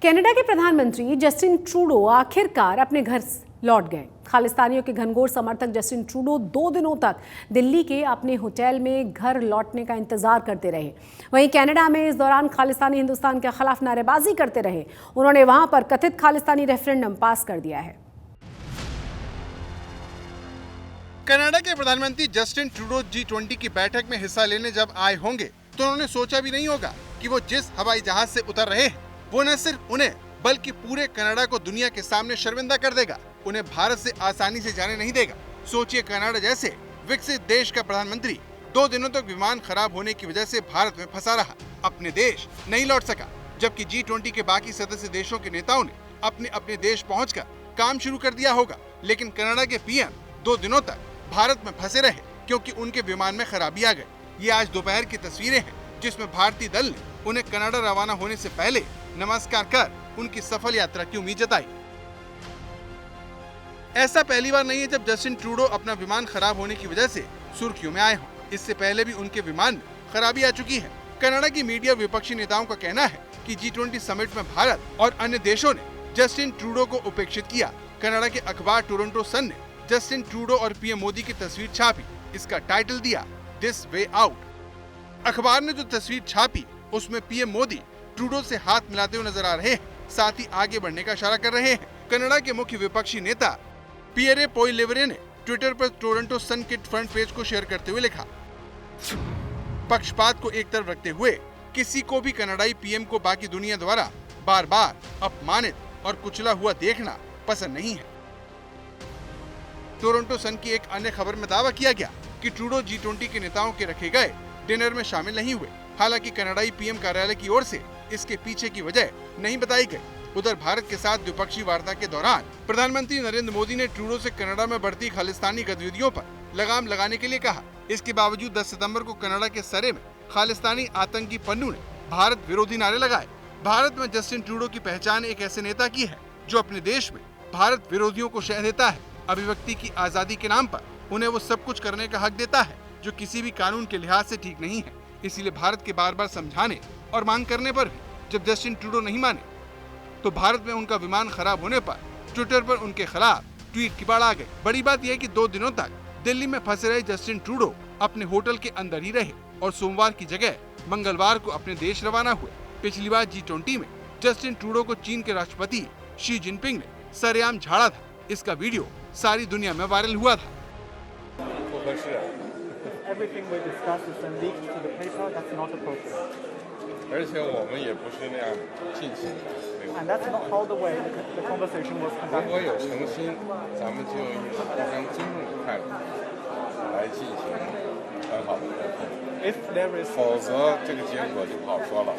Canada के प्रधानमंत्री Justin Trudeau आखिरकार अपने घर लौट गए। खालिस्तानियों के घनघोर समर्थक जस्टिन ट्रूडो 2 दिनों तक दिल्ली के अपने होटल में घर लौटने का इंतजार करते रहे। वहीं कनाडा में इस दौरान खालिस्तानी हिंदुस्तान के खिलाफ नारेबाजी करते रहे। उन्होंने वहां पर कथित खालिस्तानी रेफरेंडम पास कर दिया है। कनाडा के प्रधानमंत्री जस्टिन ट्रूडो G20 की बैठक में हिस्सा लेने जब आए होंगे तो उन्होंने सोचा भी नहीं होगा कि वो जिस हवाई जहाज से उतर रहे हैं वो न सिर्फ उन्हें बल्कि पूरे कनाडा को दुनिया के सामने शर्मिंदा कर देगा, उन्हें भारत से आसानी से जाने नहीं देगा। सोचिए, कनाडा जैसे विकसित देश का प्रधानमंत्री 2 दिनों तक विमान खराब होने की वजह से भारत में फंसा रहा, अपने देश नहीं लौट सका, जबकि G20 के बाकी सदस्य देशों के नेताओं ने अपने अपने देश पहुंचकर काम शुरू कर दिया होगा। लेकिन कनाडा के पीएम 2 दिनों तक भारत में फंसे रहे क्योंकि उनके विमान में खराबी आ गई। ये आज दोपहर की तस्वीरें हैं जिसमें भारतीय दल ने उन्हें कनाडा रवाना होने से पहले नमस्कार कर उनकी सफल यात्रा की उम्मीद जताई। ऐसा पहली बार नहीं है जब जस्टिन ट्रूडो अपना विमान खराब होने की वजह से सुर्खियों में आए हों। इससे पहले भी उनके विमान में खराबी आ चुकी है। कनाडा की मीडिया विपक्षी नेताओं का कहना है कि G20 समिट में भारत और अन्य देशों ने जस्टिन ट्रूडो को उपेक्षित किया। कनाडा के अखबार टोरंटो सन ने जस्टिन ट्रूडो और पीएम मोदी की तस्वीर छापी। इसका टाइटल दिया दिस वे आउट। अखबार ने जो तस्वीर छापी उसमें पीएम मोदी ट्रूडो से हाथ मिलाते हुए नजर आ रहे हैं, साथ ही आगे बढ़ने का इशारा कर रहे हैं। कनाडा के मुख्य विपक्षी नेता पियरे पोइलेवरे ने ट्विटर पर टोरंटो सन के फ्रंट पेज को शेयर करते हुए लिखा, पक्षपात को एक तरफ रखते हुए किसी को भी कनाडाई पीएम को बाकी दुनिया द्वारा बार बार अपमानित और कुचला हुआ देखना पसंद नहीं है। टोरंटो सन की एक अन्य खबर में दावा किया गया कि ट्रूडो G20 के नेताओं के रखे गए डिनर में शामिल नहीं हुए। हालांकि कनाडाई पीएम कार्यालय की ओर से इसके पीछे की वजह नहीं बताई गई। उधर भारत के साथ द्विपक्षीय वार्ता के दौरान प्रधानमंत्री नरेंद्र मोदी ने ट्रूडो से कनाडा में बढ़ती खालिस्तानी गतिविधियों पर लगाम लगाने के लिए कहा। इसके बावजूद 10 सितंबर को कनाडा के सरे में खालिस्तानी आतंकी पन्नू ने भारत विरोधी नारे लगाए। भारत में जस्टिन ट्रूडो की पहचान एक ऐसे नेता की है जो अपने देश में भारत विरोधियों को शह देता है। अभिव्यक्ति की आजादी के नाम पर उन्हें वो सब कुछ करने का हक देता है जो किसी भी कानून के लिहाज से ठीक नहीं है। इसीलिए भारत के बार बार समझाने और मांग करने पर भी जब जस्टिन ट्रूडो नहीं माने तो भारत में उनका विमान खराब होने पर ट्विटर पर उनके खिलाफ ट्वीट की बाढ़ आ गई। बड़ी बात यह है कि 2 दिनों तक दिल्ली में फंसे रहे जस्टिन ट्रूडो अपने होटल के अंदर ही रहे और सोमवार की जगह मंगलवार को अपने देश रवाना हुए। पिछली बार G20 में जस्टिन ट्रूडो को चीन के राष्ट्रपति शी जिनपिंग ने सरेआम झाड़ा था। इसका वीडियो सारी दुनिया में वायरल हुआ था। Everything we discussed is then leaked to the paper. That's not appropriate. 而且我们也不是那样进行的。 And that's not how the way the conversation was 如果 conducted. 有诚心，咱们就以互相尊重的态度来进行很好的沟通。 If there is 否则这个结果就不好说了。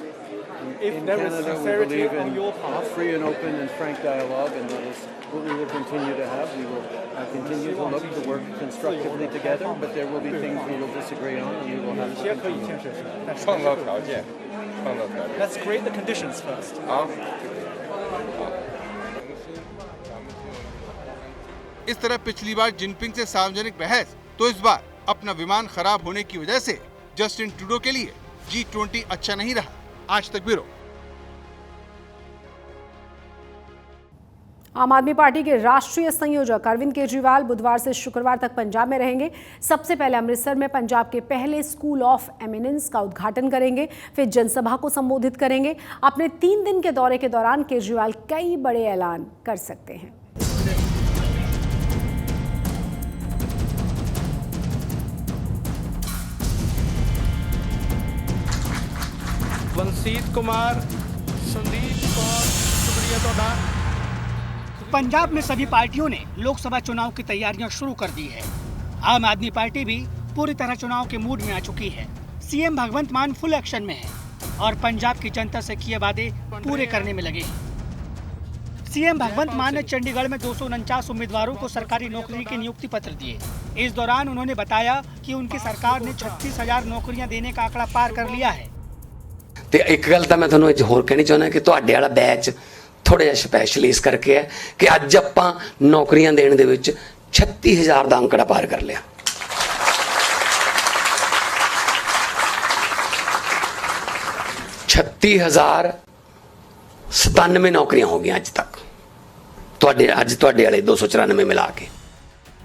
if In there is Canada, we sincerity believe on in your part, free and open and frank dialogue, and that is what we will continue to have. We will continue to look to work constructively together, but there will be things we will disagree on, and we will have 也 to 可以 continue. 建设性，但是创造条件，创造条件。 Let's create the conditions first. 好，好，诚心，咱们就。 इस तरह पिछली बार Jinping से सार्वजनिक बहस तो इस बार अपना विमान खराब होने की वजह से जस्टिन ट्रूडो के लिए G20 अच्छा नहीं रहा। आज तक ब्यूरो। आम आदमी पार्टी के राष्ट्रीय संयोजक अरविंद केजरीवाल बुधवार से शुक्रवार तक पंजाब में रहेंगे। सबसे पहले अमृतसर में पंजाब के पहले स्कूल ऑफ एमिनेंस का उद्घाटन करेंगे, फिर जनसभा को संबोधित करेंगे। अपने 3 दिन के दौरे के दौरान केजरीवाल कई बड़े ऐलान कर सकते हैं। वंशीत कुमार, संदीप कौर, शुक्रिया तोड़ा। पंजाब में सभी पार्टियों ने लोकसभा चुनाव की तैयारियां शुरू कर दी है। आम आदमी पार्टी भी पूरी तरह चुनाव के मूड में आ चुकी है। सीएम भगवंत मान फुल एक्शन में है और पंजाब की जनता से किए वादे पूरे करने में लगे हैं। सीएम भगवंत मान ने चंडीगढ़ में 249 उम्मीदवारों को सरकारी नौकरी के नियुक्ति पत्र दिए। इस दौरान उन्होंने बताया कि उनकी सरकार ने 36,000 नौकरियां देने का आंकड़ा पार कर लिया है। ਤੇ ਇੱਕ ਗੱਲ ਤਾਂ ਮੈਂ ਤੁਹਾਨੂੰ ਅੱਜ ਹੋਰ ਕਹਿਣੀ ਚਾਹੁੰਦਾ ਕਿ ਤੁਹਾਡੇ ਵਾਲਾ ਬੈਚ ਥੋੜਾ ਜਿਹਾ ਸਪੈਸ਼ਲ ਇਸ ਕਰਕੇ ਹੈ ਕਿ ਅੱਜ ਆਪਾਂ ਨੌਕਰੀਆਂ ਦੇਣ ਦੇ ਵਿੱਚ 36000 ਦਾ ਅੰਕੜਾ ਪਾਰ ਕਰ ਲਿਆ। 36000 97 नौकरियां हो गई अज तक, अज तुहाडे वाले 294 मिला के।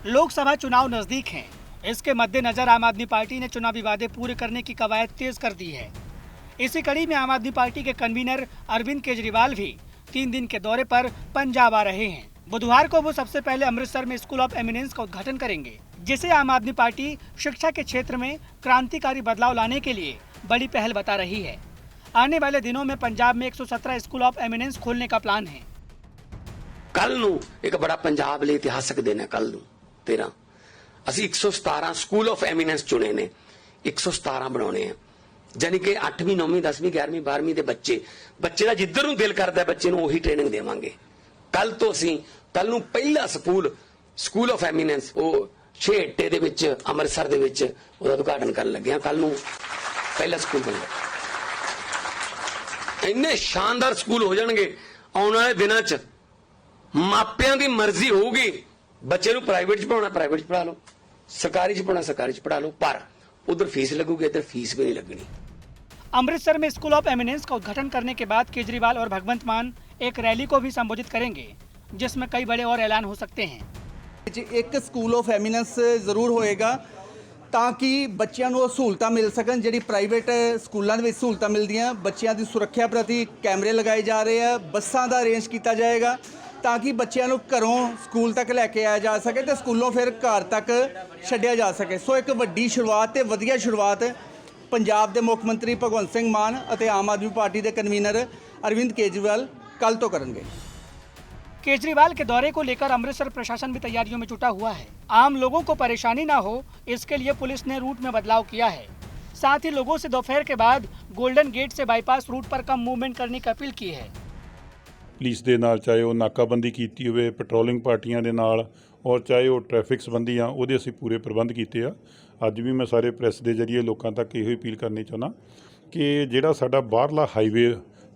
लोकसभा चुनाव नजदीक हैं। इसके मद्देनजर आम आदमी पार्टी ने चुनावी वादे पूरे करने की कवायद तेज कर दी है। इसी कड़ी में आम आदमी पार्टी के कन्वीनर अरविंद केजरीवाल भी 3 दिन के दौरे पर पंजाब आ रहे हैं। बुधवार को वो सबसे पहले अमृतसर में स्कूल ऑफ एमिनेंस का उद्घाटन करेंगे, जिसे आम आदमी पार्टी शिक्षा के क्षेत्र में क्रांतिकारी बदलाव लाने के लिए बड़ी पहल बता रही है। आने वाले दिनों में पंजाब में 117 स्कूल ऑफ एमिनेंस खोलने का प्लान है। कल नूं एक बड़ा पंजाब लिए इतिहासक दिन है। कल नूं 13 ਅਸੀਂ 117 ਸਕੂਲ ਆਫ ਐਮੀਨੈਂਸ ਚੁਣੇ ਨੇ, 117 ਬਣਾਉਣੇ ਆ, ਯਾਨੀ ਕਿ 8ਵੀਂ 9ਵੀਂ 10ਵੀਂ 11ਵੀਂ 12ਵੀਂ ਦੇ ਬੱਚੇ ਦਾ ਜਿੱਧਰ ਨੂੰ ਦਿਲ ਕਰਦਾ ਬੱਚੇ ਨੂੰ ਉਹੀ ਟ੍ਰੇਨਿੰਗ ਦੇਵਾਂਗੇ। ਕੱਲ ਤੋਂ ਅਸੀਂ ਕੱਲ ਨੂੰ ਪਹਿਲਾ ਸਕੂਲ ਆਫ ਐਮੀਨੈਂਸ ਉਹ ਛੇਹਟੇ ਦੇ ਵਿੱਚ ਅੰਮ੍ਰਿਤਸਰ ਦੇ ਵਿੱਚ ਉਹਦਾ ਉਦਘਾਟਨ ਕਰਨ ਲੱਗੇ ਆ। ਕੱਲ ਨੂੰ ਪਹਿਲਾ ਸਕੂਲ ਬਣੇਗਾ। ਇੰਨੇ ਸ਼ਾਨਦਾਰ ਸਕੂਲ ਹੋ ਜਾਣਗੇ ਆਉਣ ਵਾਲੇ ਦਿਨਾਂ 'ਚ। ਮਾਪਿਆਂ ਦੀ ਮਰਜ਼ੀ ਹੋਊਗੀ, ਬੱਚੇ ਨੂੰ ਪ੍ਰਾਈਵੇਟ 'ਚ ਪੜਾਉਣਾ ਪ੍ਰਾਈਵੇਟ 'ਚ ਪੜਾ ਲਓ, सरकारी च पढ़ना सरकारी च पढ़ा लो, पर उधर फीस लगूगी, इधर फीस भी नहीं लगनी। अमृतसर में स्कूल ऑफ एमिनेंस का उद्घाटन करने के बाद केजरीवाल और भगवंत मान एक रैली को भी संबोधित करेंगे, जिसमें कई बड़े और ऐलान हो सकते हैं। एक स्कूल ऑफ एमिनेंस जरूर होएगा ताकि बच्चों को सहूलतां मिल सकन। जिहड़ी प्राइवेट स्कूलों में सहूलतां मिलदियां, बच्चों की सुरक्षा प्रति कैमरे लगाए जा रहे हैं, बसां का अरेंज किया जाएगा ताकि बच्चों को घरों स्कूल तक लैके आया जा सके तो स्कूलों फिर घर तक छड्डिया जा सके। सो एक वड्डी शुरुआत ते वधिया शुरुआत पंजाब के मुख्य मंत्री भगवंत सिंह मान और आम आदमी पार्टी के कन्वीनर अरविंद केजरीवाल कल तो करेंगे। केजरीवाल के दौरे को लेकर अमृतसर प्रशासन भी तैयारियों में जुटा हुआ है। आम लोगों को परेशानी न हो, इसके लिए पुलिस ने रूट में बदलाव किया है। साथ ही लोगों से दोपहर के बाद गोल्डन गेट से बाईपास रूट पर कम मूवमेंट करने की अपील की है। पुलिस के नाल चाहे वो नाकाबंदी की हुए, पेट्रोलिंग पार्टियां दे नाल, और चाहे वो ट्रैफिक संबंधी आ, वो असीं पूरे प्रबंध किए आ। अज भी मैं सारे प्रैस के जरिए लोगों तक यही अपील करनी चाहना कि जिहड़ा साडा बाहरला हाईवे,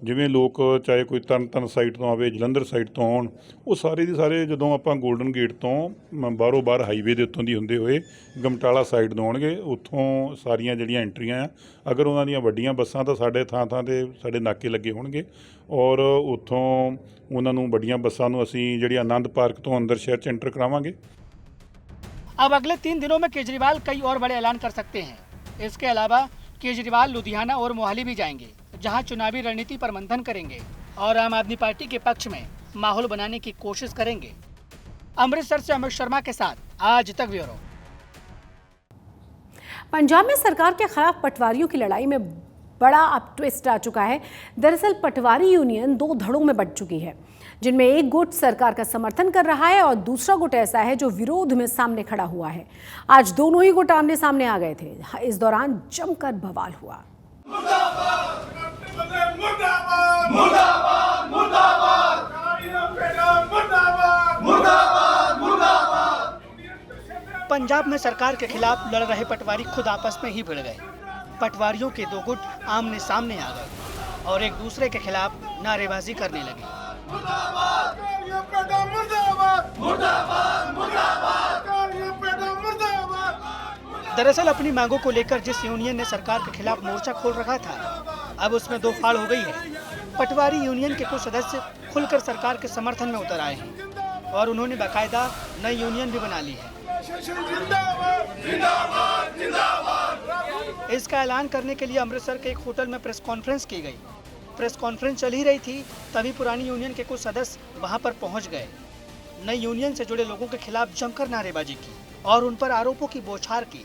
जिवें लोग चाहे कोई तरन साइड तो आवे, जलंधर साइड तो आउण, वो सारे दे सारे जदों आपां गोल्डन गेट तो बाहरों बाहर हाईवे दे उत्तों दी हुंदे होए गमटाला साइड तो आउणगे, उत्थों सारियां जिहड़ियां एंट्रियां आ, अगर उन्हां दीयां वड्डियां बसां तां साडे थां ते साडे नाके लगे होणगे, और उत्थों उन्हां नूं वड्डियां बसां नूं असीं जिहड़ी आनंद पार्क तो अंदर शहर च एंटर करावांगे। अब अगले 3 दिनों में केजरीवाल कई और बड़े ऐलान कर सकते हैं। इसके अलावा केजरीवाल लुधियाना और मोहाली भी जाएंगे, जहां चुनावी रणनीति पर मंथन करेंगे और आम आदमी पार्टी के पक्ष में माहौल बनाने की कोशिश करेंगे। अमृतसर से अमित शर्मा के साथ आज तक ब्यूरो। पंजाब में सरकार के खिलाफ पटवारियों की लड़ाई में बड़ा अब ट्विस्ट आ चुका है। दरअसल पटवारी यूनियन 2 धड़ों में बंट चुकी है, जिनमें एक गुट सरकार का समर्थन कर रहा है और दूसरा गुट ऐसा है जो विरोध में सामने खड़ा हुआ है। आज दोनों ही गुट आमने सामने आ गए थे। इस दौरान जमकर बवाल हुआ। पंजाब में सरकार के खिलाफ लड़ रहे पटवारी खुद आपस में ही भिड़ गए। पटवारियों के 2 गुट आमने सामने आ गए और एक दूसरे के खिलाफ नारेबाजी करने लगे। दरअसल अपनी मांगों को लेकर जिस यूनियन ने सरकार के खिलाफ मोर्चा खोल रखा था, अब उसमें 2 फाड़ हो गई है। पटवारी यूनियन के कुछ सदस्य खुलकर सरकार के समर्थन में उतर आए हैं और उन्होंने बाकायदा नई यूनियन भी बना ली है। इसका ऐलान करने के लिए अमृतसर के एक होटल में प्रेस कॉन्फ्रेंस की गई। प्रेस कॉन्फ्रेंस चल ही रही थी, तभी पुरानी यूनियन के कुछ सदस्य वहां पर पहुंच गए। नई यूनियन से जुड़े लोगों के खिलाफ जमकर नारेबाजी की और उन पर आरोपों की बौछार की।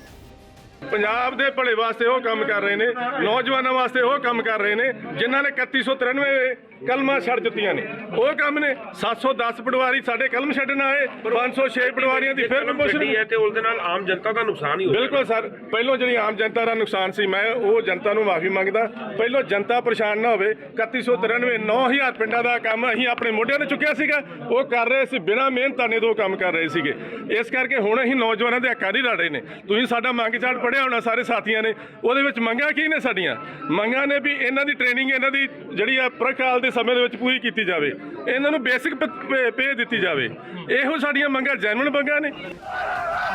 पंजाब के भले वास्ते वो काम कर रहे हैं, नौजवानों वास्ते वो काम कर रहे हैं जिन्होंने 3193 कलमा छड़ दित्तियां ने, वो काम ने 710 पटवारी साडे कलम छड्डण आए, 506 पटवारियों की फिर प्रमोशन है ते उस दे नाल आम जनता का नुकसान ही हो। बिल्कुल सर, पहलों जी आम जनता का नुकसान सी, मैं वो जनता नूं माफी मंगदा। पहलों जनता परेशान ना होवे। 3193 9000 पिंडां दा काम असीं अपने मोढिਆਂ ते चुक्किया सीगा, वो कर रहे सी बिना मेहनत ने 2 काम कर रहे सीगे। इस करके हुण असीं नौजवानों दे हक्कां नहीं लड़ रहे ने। तुसीं साडा मंग झाड़ पढ़िया होना सारे साथियों ने, ਉਹਦੇ ਵਿੱਚ ਮੰਗਾਂ ਕੀ ਨੇ? ਸਾਡੀਆਂ ਮੰਗਾਂ ਨੇ ਵੀ ਇਹਨਾਂ ਦੀ ਟ੍ਰੇਨਿੰਗ ਇਹਨਾਂ ਦੀ ਜਿਹੜੀ ਆ ਪ੍ਰਖਾਲ ਦੇ ਸਮੇਂ ਦੇ ਵਿੱਚ ਪੂਰੀ ਕੀਤੀ ਜਾਵੇ, ਇਹਨਾਂ ਨੂੰ ਬੇਸਿਕ ਪੇ ਦਿੱਤੀ ਜਾਵੇ। ਇਹੋ ਸਾਡੀਆਂ ਮੰਗਾਂ ਜੈਨੂਇਨ ਮੰਗਾਂ ਨੇ।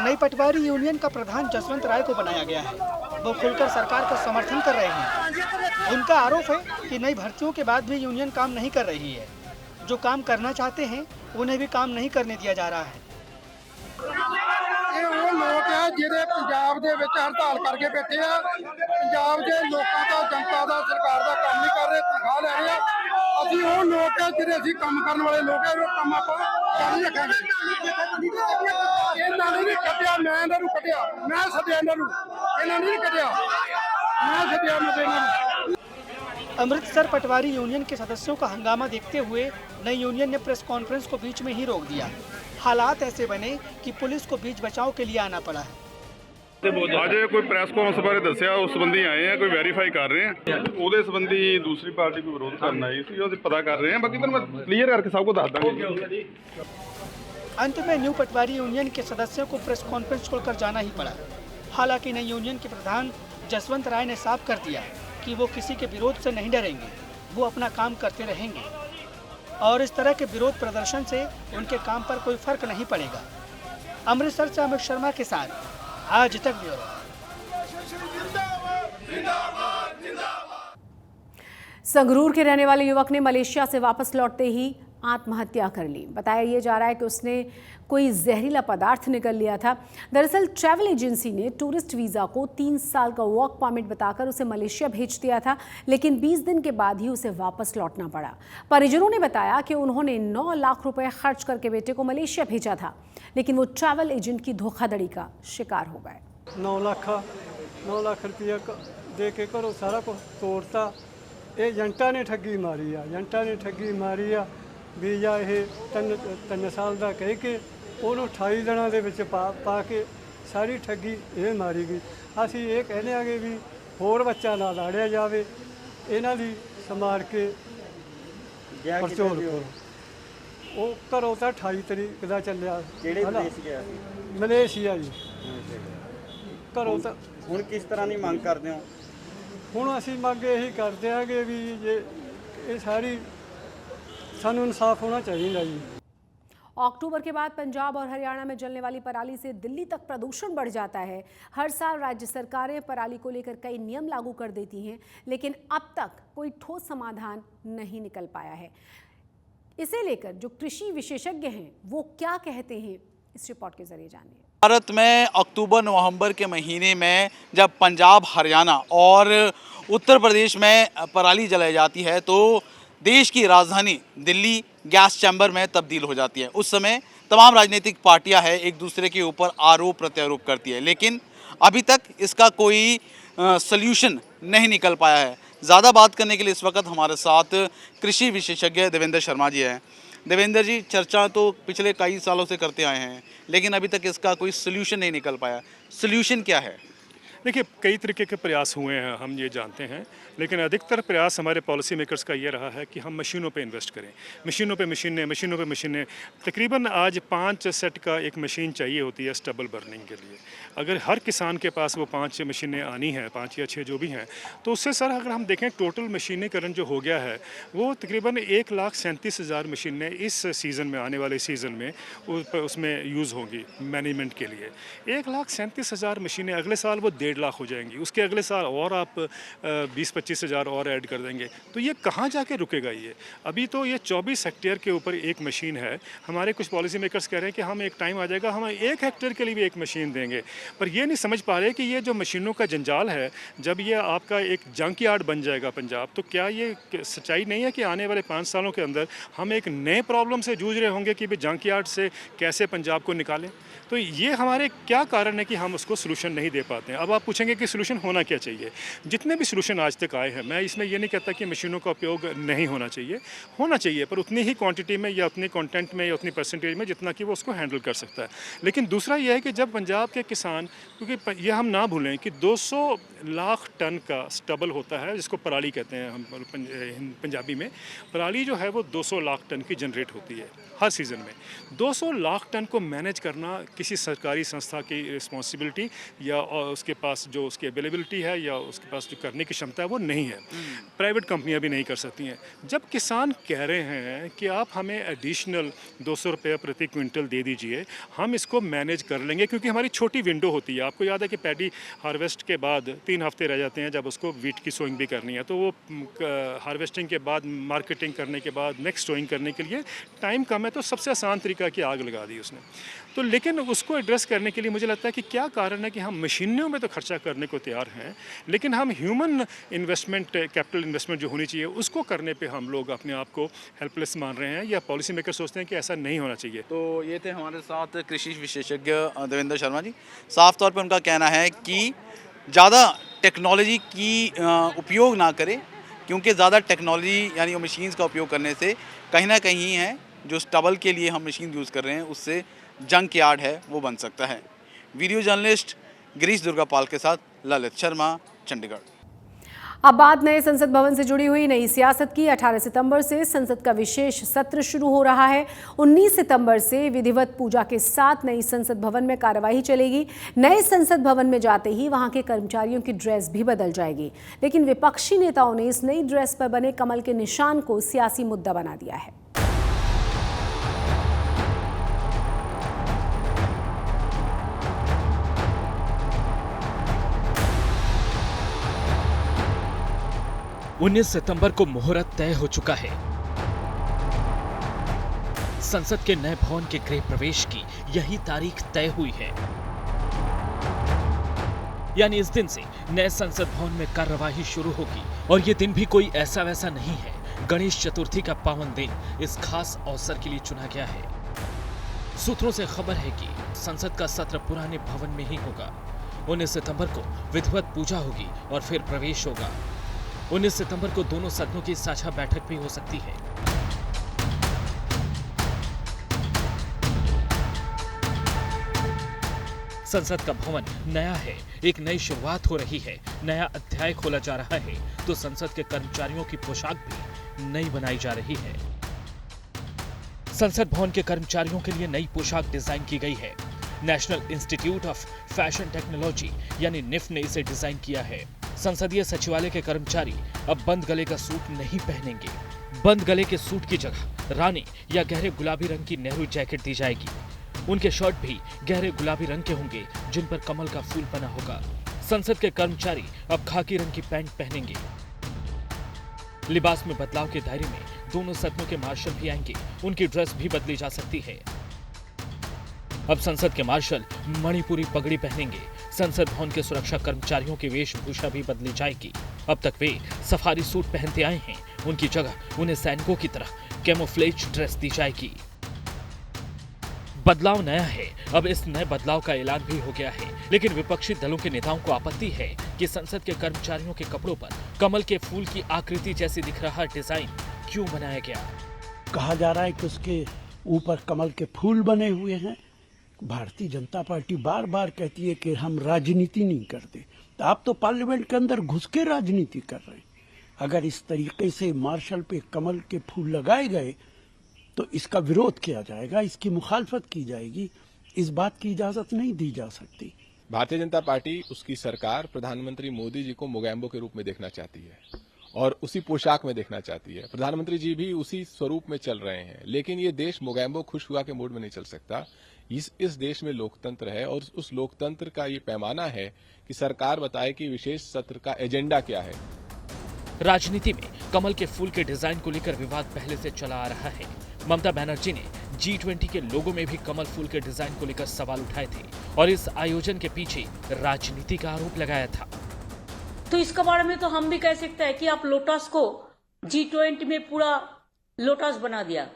नई पटवारी यूनियन का प्रधान जसवंत राय को बनाया गया है। वो खुलकर सरकार का समर्थन कर रहे हैं। उनका आरोप है कि नई भर्तियों के बाद भी यूनियन काम नहीं कर रही है। जो काम करना चाहते हैं उन्हें भी काम नहीं करने दिया जा रहा है। ਇਹ ਉਹ ਲੋਕ ਆ ਜਿਹੜੇ ਪੰਜਾਬ ਦੇ ਵਿੱਚ ਹੜਤਾਲ ਕਰਕੇ ਬੈਠੇ ਆ। ਪੰਜਾਬ ਦੇ ਲੋਕਾਂ ਦਾ, ਜਨਤਾ ਦਾ, ਸਰਕਾਰ ਦਾ ਕੰਮ ਨਹੀਂ ਕਰ ਰਹੇ, ਤਨਖਾਹ ਲੈ ਰਹੇ ਆ। ਅਸੀਂ ਉਹ ਲੋਕ ਆ ਜਿਹੜੇ ਅਸੀਂ ਕੰਮ ਕਰਨ ਵਾਲੇ ਲੋਕ ਆ, ਉਹ ਕੰਮ ਆਪਾਂ ਜਾਰੀ ਰੱਖਾਂਗੇ। ਇਹਨਾਂ ਨੇ ਨਹੀਂ ਕੱਢਿਆ, ਮੈਂ ਇਹਨਾਂ ਨੂੰ ਕੱਢਿਆ, ਮੈਂ ਸੱਦਿਆ ਇਹਨਾਂ ਨੂੰ, ਇਹਨਾਂ ਨੇ ਨਹੀਂ ਕੱਢਿਆ, ਮੈਂ ਸੱਦਿਆ ਇਹਨਾਂ ਨੂੰ। अमृतसर पटवारी यूनियन के सदस्यों का हंगामा देखते हुए नई यूनियन ने प्रेस कॉन्फ्रेंस को बीच में ही रोक दिया। हालात ऐसे बने कि पुलिस को बीच बचाव के लिए आना पड़ा है। ਅੱਜ ਕੋਈ ਪ੍ਰੈਸ ਕਾਨਫਰੰਸ ਬਾਰੇ ਦੱਸਿਆ, ਉਸ ਸੰਬੰਧੀ ਆਏ ਆ, ਕੋਈ ਵੈਰੀਫਾਈ ਕਰ ਰਹੇ ਆ। ਉਹਦੇ ਸੰਬੰਧੀ ਦੂਸਰੀ ਪਾਰਟੀ ਕੋਈ ਵਿਰੋਧ ਕਰਨ ਆਈ ਸੀ, ਉਹ ਪਤਾ ਕਰ ਰਹੇ ਆ। ਬਾਕੀ ਤੁਹਾਨੂੰ ਮੈਂ ਕਲੀਅਰ ਕਰਕੇ ਸਭ ਕੁਝ ਦੱਸ ਦਾਂਗੇ। अंत में न्यू पटवारी यूनियन के सदस्यों को प्रेस कॉन्फ्रेंस छोड़कर जाना ही पड़ा। हालांकि नई यूनियन के प्रधान जसवंत राय ने साफ कर दिया कि वो किसी के विरोध से नहीं डरेंगे, वो अपना काम करते रहेंगे और इस तरह के विरोध प्रदर्शन से उनके काम पर कोई फर्क नहीं पड़ेगा। अमृतसर से अमित शर्मा के साथ आज तक ब्यूरो। संगरूर के रहने वाले युवक ने मलेशिया से वापस लौटते ही आत्महत्या कर ली। बताया ये जा रहा है कि उसने कोई जहरीला पदार्थ निकल लिया था। दरअसल ट्रैवल एजेंसी ने टूरिस्ट वीज़ा को 3 साल का वर्क परमिट बताकर उसे मलेशिया भेज दिया था, लेकिन 20 दिन के बाद ही उसे वापस लौटना पड़ा। परिजनों ने बताया कि उन्होंने 9 लाख रुपए खर्च करके बेटे को मलेशिया भेजा था, लेकिन वो ट्रैवल एजेंट की धोखाधड़ी का शिकार हो गए। 9 लाख रुपया दे के घरों सारा कुछ तोड़ता। ये एजेंटा ने ठगी मारी आ, एजेंटा ने ठगी मारी आ। वीज़ा ये 3 साल का कह के ਉਹਨੂੰ 28 ਦਿਨਾਂ ਦੇ ਵਿੱਚ ਪਾ ਕੇ ਸਾਰੀ ਠੱਗੀ ਇਹ ਮਾਰੀ ਗਈ। ਅਸੀਂ ਇਹ ਕਹਿੰਦੇ ਆਗੇ ਵੀ ਹੋਰ ਬੱਚਾ ਨਾ ਲਾੜਿਆ ਜਾਵੇ, ਇਹਨਾਂ ਦੀ ਸੰਭਾਲ ਕੇ ਪਰਚੋਲ ਕਰੋ। ਉਹ ਘਰੋਂ ਤਾਂ 28 ਤਰੀਕ ਦਾ ਚੱਲਿਆ। ਕਿਹੜੇ ਦੇਸ਼ ਗਿਆ ਸੀ? ਮਲੇਸ਼ੀਆ ਜੀ। ਘਰੋਂ ਤਾਂ ਹੁਣ ਕਿਸ ਤਰ੍ਹਾਂ ਦੀ ਮੰਗ ਕਰਦੇ ਹੋ? ਹੁਣ ਅਸੀਂ ਮੰਗ ਇਹੀ ਕਰਦੇ ਆਂਗੇ ਵੀ ਜੇ ਇਹ ਸਾਰੀ ਸਾਨੂੰ ਇਨਸਾਫ ਹੋਣਾ ਚਾਹੀਦਾ ਜੀ। अक्टूबर के बाद पंजाब और हरियाणा में जलने वाली पराली से दिल्ली तक प्रदूषण बढ़ जाता है। हर साल राज्य सरकारें पराली को लेकर कई नियम लागू कर देती हैं, लेकिन अब तक कोई ठोस समाधान नहीं निकल पाया है। इसे लेकर जो कृषि विशेषज्ञ हैं वो क्या कहते हैं, इस रिपोर्ट के जरिए जानिए। भारत में अक्टूबर नवंबर के महीने में जब पंजाब, हरियाणा और उत्तर प्रदेश में पराली जलाई जाती है तो देश की राजधानी दिल्ली गैस चैम्बर में तब्दील हो जाती है। उस समय तमाम राजनीतिक पार्टियां हैं एक दूसरे के ऊपर आरोप प्रत्यारोप करती है, लेकिन अभी तक इसका कोई सल्यूशन नहीं निकल पाया है। ज़्यादा बात करने के लिए इस वक्त हमारे साथ कृषि विशेषज्ञ देवेंद्र शर्मा जी हैं। देवेंद्र जी, चर्चा तो पिछले कई सालों से करते आए हैं, लेकिन अभी तक इसका कोई सल्यूशन नहीं निकल पाया। सल्यूशन क्या है? देखिए, कई तरीके के प्रयास हुए हैं, हम ये जानते हैं, लेकिन अधिकतर प्रयास हमारे पॉलिसी मेकर्स का ये रहा है कि हम मशीनों पे इन्वेस्ट करें। मशीनों पे मशीनें। तकरीबन आज 5 सेट का एक मशीन चाहिए होती है स्टबल बर्निंग के लिए। अगर हर किसान के पास वो 5 मशीनें आनी हैं, 5 या 6 जो भी हैं, तो उससे सर अगर हम देखें टोटल मशीनीकरण जो हो गया है वो तकरीबन 1,37,000 मशीनें इस सीज़न में, आने वाले सीज़न में उसमें यूज़ होंगी मैनेजमेंट के लिए। 1,37,000 मशीनें, अगले साल वो 1.5 लाख हो जाएंगी। उसके अगले साल और आप 20-25 हज़ार और ऐड कर देंगे, तो ये कहाँ जाके रुकेगा? ये अभी तो ये 24 हेक्टेयर के ऊपर एक मशीन है। हमारे कुछ पॉलिसी मेकर्स कह रहे हैं कि हम एक टाइम आ जाएगा हम 1 हेक्टेयर के लिए भी एक मशीन देंगे, पर ये नहीं समझ पा रहे कि ये जो मशीनों का जंजाल है, जब ये आपका एक जंक यार्ड बन जाएगा पंजाब, तो क्या ये सच्चाई नहीं है कि आने वाले 5 सालों के अंदर हम एक नए प्रॉब्लम से जूझ रहे होंगे कि भाई जंक यार्ड से कैसे पंजाब को निकालें? तो ये हमारे क्या कारण है कि हम उसको सलूशन नहीं दे पाते हैं। अब आप पूछेंगे कि सलूशन होना क्या चाहिए। जितने भी सलूशन आज तक आए हैं, मैं इसमें ये नहीं कहता कि मशीनों का उपयोग नहीं होना चाहिए, पर उतनी ही क्वांटिटी में या उतने कंटेंट में या उतनी परसेंटेज में जितना कि वो उसको हैंडल कर सकता है। लेकिन दूसरा ये है कि जब पंजाब के किसान, क्योंकि ये हम ना भूलें कि 200 लाख टन का स्टबल होता है जिसको पराली कहते हैं हम पंजाबी में। पराली जो है वो 200 लाख टन की जनरेट होती है हर सीज़न में। 200 लाख टन को मैनेज करना किसी सरकारी संस्था की रिस्पॉन्सिबिलिटी या उसके पास पास जो उसकी अवेलेबिलिटी है या उसके पास जो करने की क्षमता है वो नहीं है। प्राइवेट कंपनियां भी नहीं कर सकती हैं। जब किसान कह रहे हैं कि आप हमें एडिशनल 200 रुपये प्रति क्विंटल दे दीजिए, हम इसको मैनेज कर लेंगे, क्योंकि हमारी छोटी विंडो होती है। आपको याद है कि पैडी हार्वेस्ट के बाद 3 हफ्ते रह जाते हैं जब उसको वीट की सोइंग भी करनी है, तो वो हार्वेस्टिंग के बाद मार्केटिंग करने के बाद नेक्स्ट सोइंग करने के लिए टाइम कम है, तो सबसे आसान तरीका की आग लगा दी उसने। तो लेकिन उसको एड्रेस करने के लिए मुझे लगता है कि क्या कारण है कि हम मशीनों में तो खर्चा करने को तैयार हैं, लेकिन हम ह्यूमन इन्वेस्टमेंट, कैपिटल इन्वेस्टमेंट जो होनी चाहिए उसको करने पे हम लोग अपने आप को हेल्पलेस मान रहे हैं, या पॉलिसी मेकर सोचते हैं कि ऐसा नहीं होना चाहिए। तो ये थे हमारे साथ कृषि विशेषज्ञ देवेंद्र शर्मा जी। साफ तौर पे उनका कहना है कि ज़्यादा टेक्नोलॉजी की उपयोग ना करें, क्योंकि ज़्यादा टेक्नोलॉजी यानी मशीन्स का उपयोग करने से कहीं ना कहीं है जो स्टबल के लिए हम मशीन यूज़ कर रहे हैं उससे जंक यार्ड है वो बन सकता है। वीडियो जर्नलिस्ट गिरीश दुर्गापाल के साथ ललित शर्मा, चंडीगढ़। अब बात नए संसद भवन से जुड़ी हुई नई सियासत की। 18 सितंबर से संसद का विशेष सत्र शुरू हो रहा है। 19 सितंबर से विधिवत पूजा के साथ नई संसद भवन में कार्यवाही चलेगी। नए संसद भवन में जाते ही वहां के कर्मचारियों की ड्रेस भी बदल जाएगी, लेकिन विपक्षी नेताओं ने इस नई ड्रेस पर बने कमल के निशान को सियासी मुद्दा बना दिया है। उन्नीस सितंबर को मुहूर्त तय हो चुका है। संसद के नए भवन के गृह प्रवेश की यही तारीख तय हुई है, यानी इस दिन से नए संसद भवन में कार्यवाही शुरू होगी। और ये दिन भी कोई ऐसा वैसा नहीं है। गणेश चतुर्थी का पावन दिन इस खास अवसर के लिए चुना गया है। सूत्रों से खबर है कि संसद का सत्र पुराने भवन में ही होगा। 19 सितंबर को विधिवत पूजा होगी और फिर प्रवेश होगा। 19 सितंबर को दोनों सदनों की साझा बैठक भी हो सकती है। संसद का भवन नया है, एक नई शुरुआत हो रही है, नया अध्याय खोला जा रहा है, तो संसद के कर्मचारियों की पोशाक भी नई बनाई जा रही है। संसद भवन के कर्मचारियों के लिए नई पोशाक डिजाइन की गई है। National institute of fashion technology यानी निफ्ट ने इसे डिजाइन किया है। संसदीय सचिवालय के कर्मचारी अब बंद गले का सूट नहीं पहनेंगे। बंद गले के सूट की जगह रानी या गहरे गुलाबी रंग की नेहरू जैकेट दी जाएगी। उनके शर्ट भी गहरे गुलाबी रंग के होंगे जिन पर कमल का फूल बना होगा। संसद के कर्मचारी अब खाकी रंग की पैंट पहनेंगे। लिबास में बदलाव के दायरे में दोनों सदनों के मार्शल भी आएंगे। उनकी ड्रेस भी बदली जा सकती है। अब संसद के मार्शल मणिपुरी पगड़ी पहनेंगे। संसद भवन के सुरक्षा कर्मचारियों की वेशभूषा भी बदली जाएगी। अब तक वे सफारी सूट पहनते आए हैं, उनकी जगह उन्हें सैनिकों की तरह कैमोफ्लेज ड्रेस दी जाएगी। बदलाव नया है। अब इस नए बदलाव का ऐलान भी हो गया है, लेकिन विपक्षी दलों के नेताओं को आपत्ति है कि संसद के कर्मचारियों के कपड़ों पर कमल के फूल की आकृति जैसी दिख रहा डिजाइन क्यों बनाया गया। कहा जा रहा है कि उसके ऊपर कमल के फूल बने हुए हैं। भारतीय जनता पार्टी बार बार कहती है कि हम राजनीति नहीं करते, तो आप तो पार्लियामेंट के अंदर घुस के राजनीति कर रहे हैं। अगर इस तरीके से मार्शल पे कमल के फूल लगाए गए तो इसका विरोध किया जाएगा, इसकी मुखालफत की जाएगी। इस बात की इजाजत नहीं दी जा सकती। भारतीय जनता पार्टी, उसकी सरकार प्रधानमंत्री मोदी जी को मोगैम्बो के रूप में देखना चाहती है और उसी पोशाक में देखना चाहती है। प्रधानमंत्री जी भी उसी स्वरूप में चल रहे हैं, लेकिन ये देश मोगैम्बो खुश हुआ के मूड में नहीं चल सकता। इस देश में लोकतंत्र है और उस लोकतंत्र का ये पैमाना है कि सरकार बताए कि विशेष सत्र का एजेंडा क्या है। राजनीति में कमल के फूल के डिजाइन को लेकर विवाद पहले से चला आ रहा है। ममता बनर्जी ने G20 के लोगो में भी कमल फूल के डिजाइन को लेकर सवाल उठाए थे और इस आयोजन के पीछे राजनीति का आरोप लगाया था। तो इसके बारे में तो हम भी कह सकते हैं कि आप लोटस को G20 में पूरा लोटस बना दिया,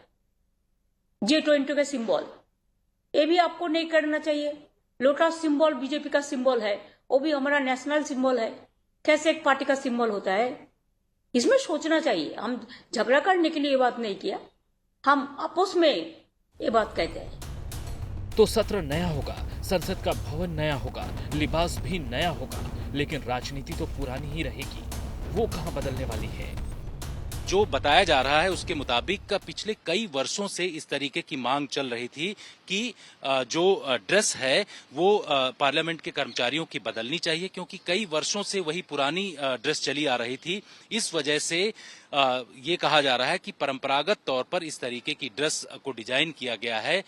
G20 का सिंबल। ये भी आपको नहीं करना चाहिए। लोटस सिंबल बीजेपी का सिंबल है, वो भी हमारा नेशनल सिंबल है। कैसे एक पार्टी का सिंबल होता है, इसमें सोचना चाहिए। हम झगड़ा करने के लिए ये बात नहीं किया, हम आपस में ये बात कहते हैं। तो सत्र नया होगा, संसद का भवन नया होगा, लिबास भी नया होगा, लेकिन राजनीति तो पुरानी ही रहेगी। वो कहां बदलने वाली है। जो बताया जा रहा है उसके मुताबिक पिछले कई वर्षों से इस तरीके की मांग चल रही थी कि जो ड्रेस है वो पार्लियामेंट के कर्मचारियों की बदलनी चाहिए, क्योंकि कई वर्षों से वही पुरानी ड्रेस चली आ रही थी। इस वजह से ये कहा जा रहा है कि परंपरागत तौर पर इस तरीके की ड्रेस को डिजाइन किया गया है,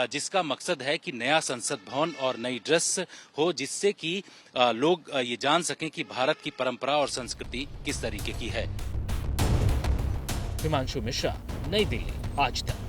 जिसका मकसद है कि नया संसद भवन और नई ड्रेस हो, जिससे कि लोग ये जान सकें कि भारत की परंपरा और संस्कृति किस तरीके की है। हिमांशु मिश्रा, नई दिल्ली, आज तक।